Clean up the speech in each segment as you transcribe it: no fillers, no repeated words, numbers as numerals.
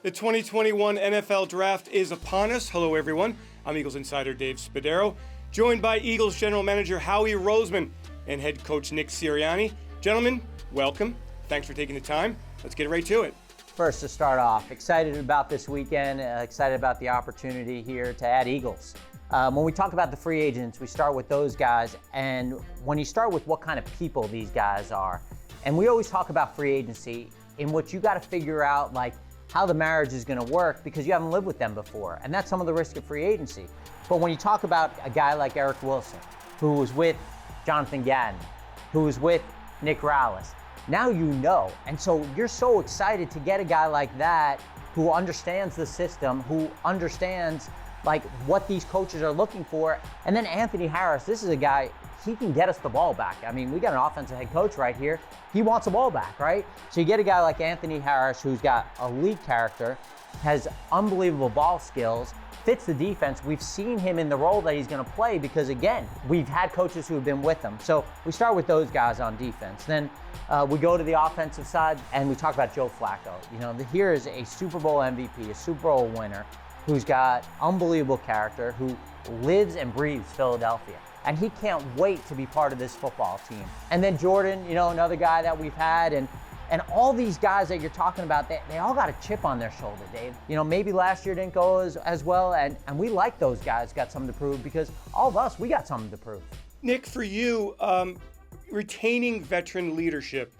The 2021 NFL Draft is upon us. Hello, everyone. I'm Eagles Insider Dave Spadaro, joined by Eagles General Manager Howie Roseman and Head Coach Nick Sirianni. Gentlemen, welcome. Thanks for taking the time. Let's get right to it. First, to start off, excited about this weekend, excited about the opportunity here to add Eagles. When we talk about the free agents, we start with those guys, and when you start with what kind of people these guys are, and we always talk about free agency in which you got to figure out like how the marriage is going to work because you haven't lived with them before, and that's some of the risk of free agency. But when you talk about a guy like Eric Wilson, who was with Jonathan Gannon, who was with Nick Rallis, now you know, and so you're so excited to get a guy like that who understands the system, who understands like what these coaches are looking for. And then Anthony Harris, this is a guy, he can get us the ball back. I mean, we got an offensive head coach right here. He wants the ball back, right? So you get a guy like Anthony Harris who's got elite character, has unbelievable ball skills, fits the defense. We've seen him in the role that he's gonna play because, again, we've had coaches who have been with him. So we start with those guys on defense. Then we go to the offensive side and we talk about Joe Flacco. You know, here is a Super Bowl MVP, a Super Bowl winner, who's got unbelievable character, who lives and breathes Philadelphia. And he can't wait to be part of this football team. And then Jordan, you know, another guy that we've had, and all these guys that you're talking about, they all got a chip on their shoulder, Dave. You know, maybe last year didn't go as well, and we like those guys got something to prove because all of us, we got something to prove. Nick, for you, retaining veteran leadership,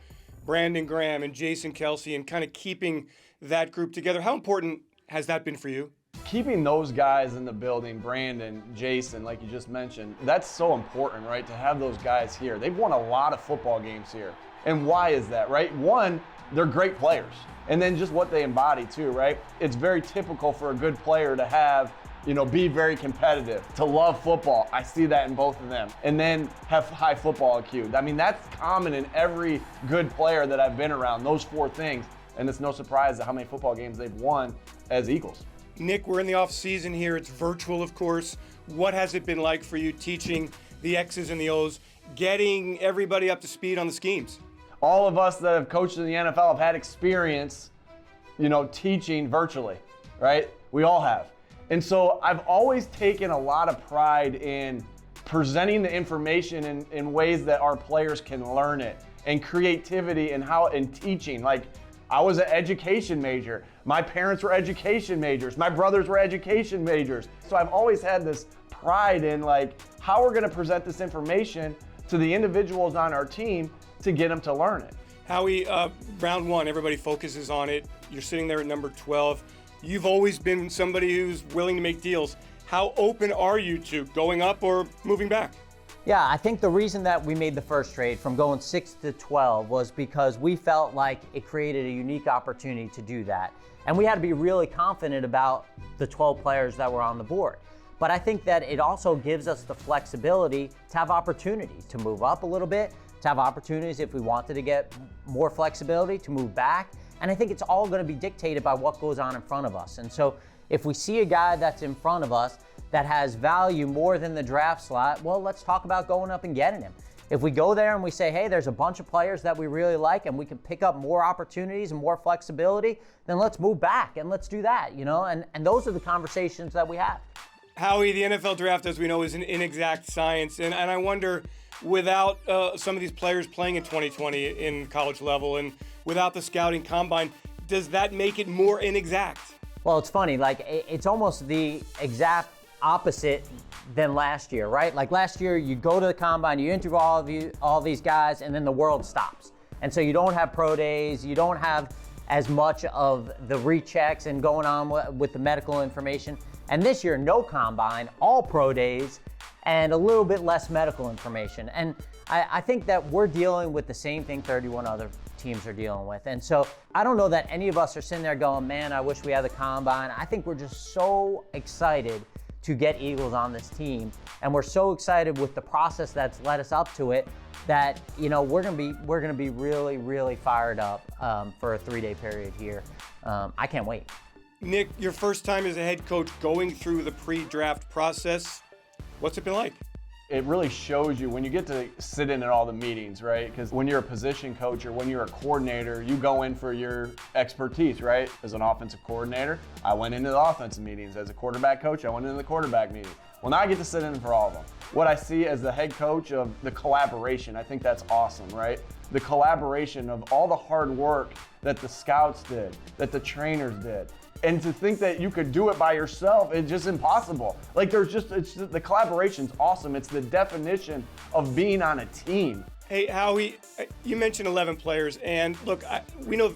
Brandon Graham and Jason Kelsey, and kind of keeping that group together, how important has that been for you? Keeping those guys in the building, Brandon, Jason, like you just mentioned, that's so important, right? To have those guys here. They've won a lot of football games here. And why is that, right? One, they're great players. And then just what they embody too, right? It's very typical for a good player to have, you know, be very competitive, to love football. I see that in both of them. And then have high football IQ. I mean, that's common in every good player that I've been around, those four things. And it's no surprise at how many football games they've won as Eagles. Nick, we're in the offseason here. It's virtual, of course. What has it been like for you teaching the X's and the O's, getting everybody up to speed on the schemes? All of us that have coached in the NFL have had experience, you know, teaching virtually, right? We all have. And so I've always taken a lot of pride in presenting the information in ways that our players can learn it, and creativity and how in teaching. Like, I was an education major. My parents were education majors. My brothers were education majors. So I've always had this pride in like how we're gonna present this information to the individuals on our team to get them to learn it. Howie, round one, everybody focuses on it. You're sitting there at number 12. You've always been somebody who's willing to make deals. How open are you to going up or moving back? Yeah, I think the reason that we made the first trade from going 6 to 12 was because we felt like it created a unique opportunity to do that. And we had to be really confident about the 12 players that were on the board. But I think that it also gives us the flexibility to have opportunities to move up a little bit, to have opportunities if we wanted to get more flexibility to move back. And I think it's all going to be dictated by what goes on in front of us. And so if we see a guy that's in front of us that has value more than the draft slot, well, let's talk about going up and getting him. If we go there and we say, hey, there's a bunch of players that we really like and we can pick up more opportunities and more flexibility, then let's move back and let's do that, you know? And those are the conversations that we have. Howie, the NFL draft, as we know, is an inexact science. And I wonder, without some of these players playing in 2020 in college level and without the scouting combine, does that make it more inexact? Well, it's funny, like it's almost the exact opposite than last year, right? Like last year, you go to the combine, you interview all these guys, and then the world stops. And so you don't have pro days, you don't have as much of the rechecks and going on with the medical information. And this year, no combine, all pro days, and a little bit less medical information. And I think that we're dealing with the same thing 31 other teams are dealing with. And so I don't know that any of us are sitting there going, man, I wish we had the combine. I think we're just so excited to get Eagles on this team. And we're so excited with the process that's led us up to it that, you know, we're gonna be really, really fired up for a 3-day period here. I can't wait. Nick, your first time as a head coach going through the pre-draft process, what's it been like? it really shows you when you get to sit in at all the meetings, right? Because when you're a position coach or when you're a coordinator, you go in for your expertise, right? As an offensive coordinator, I went into the offensive meetings. As a quarterback coach, I went into the quarterback meeting. Well, now I get to sit in for all of them. What I see as the head coach of the collaboration, I think that's awesome, right? The collaboration of all the hard work that the scouts did, that the trainers did. And to think that you could do it by yourself, it's just impossible. Like the collaboration's awesome. It's the definition of being on a team. Hey, Howie, you mentioned 11 players, and look, we know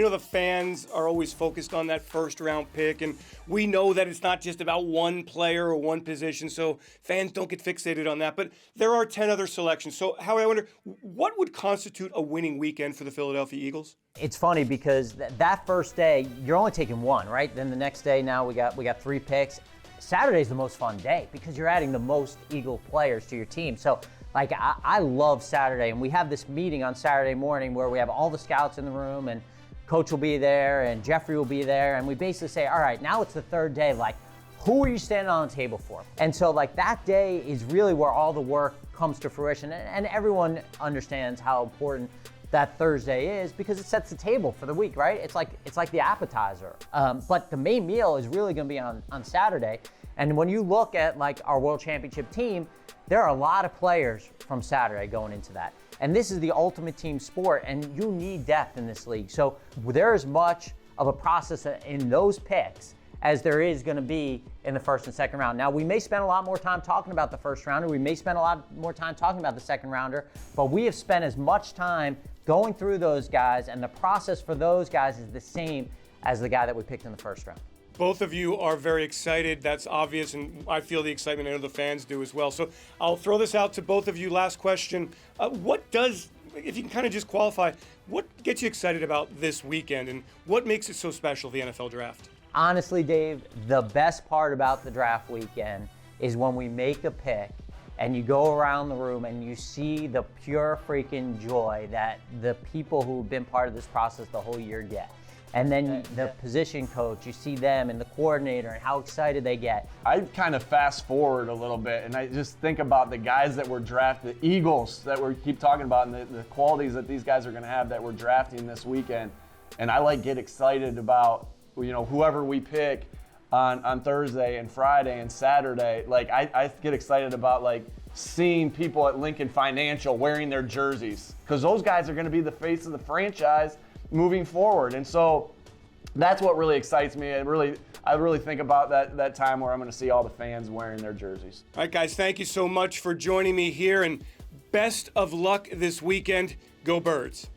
the fans are always focused on that first-round pick, and we know that it's not just about one player or one position, so fans don't get fixated on that. But there are 10 other selections. So, Howie, I wonder, what would constitute a winning weekend for the Philadelphia Eagles? It's funny because that first day, you're only taking one, right? Then the next day, now we got 3 picks. Saturday's the most fun day because you're adding the most Eagle players to your team. So, like, I love Saturday, and we have this meeting on Saturday morning where we have all the scouts in the room, and Coach will be there, and Jeffrey will be there, and we basically say, all right, now it's the third day, like, who are you standing on the table for? And so, like, that day is really where all the work comes to fruition, and everyone understands how important that Thursday is because it sets the table for the week, right? It's like the appetizer. But the main meal is really gonna be on Saturday. And when you look at like our World Championship team, there are a lot of players from Saturday going into that. And this is the ultimate team sport, and you need depth in this league. So there is much of a process in those picks as there is going to be in the first and second round. Now, we may spend a lot more time talking about the first rounder. We may spend a lot more time talking about the second rounder, but we have spent as much time going through those guys, and the process for those guys is the same as the guy that we picked in the first round. Both of you are very excited. That's obvious, and I feel the excitement. I know the fans do as well. So I'll throw this out to both of you. Last question. If you can kind of just qualify, what gets you excited about this weekend, and what makes it so special, the NFL Draft? Honestly, Dave, the best part about the draft weekend is when we make a pick and you go around the room and you see the pure freaking joy that the people who've been part of this process the whole year get. And then the position coach, you see them and the coordinator and how excited they get. I kind of fast forward a little bit and I just think about the guys that were drafted, the Eagles that we keep talking about, and the qualities that these guys are going to have that we're drafting this weekend. And I get excited about, whoever we pick on Thursday and Friday and Saturday. I get excited about seeing people at Lincoln Financial wearing their jerseys, because those guys are going to be the face of the franchise moving forward. And so that's what really excites me. I really think about that time where I'm going to see all the fans wearing their jerseys. All right, guys, thank you so much for joining me here, and best of luck this weekend. Go Birds.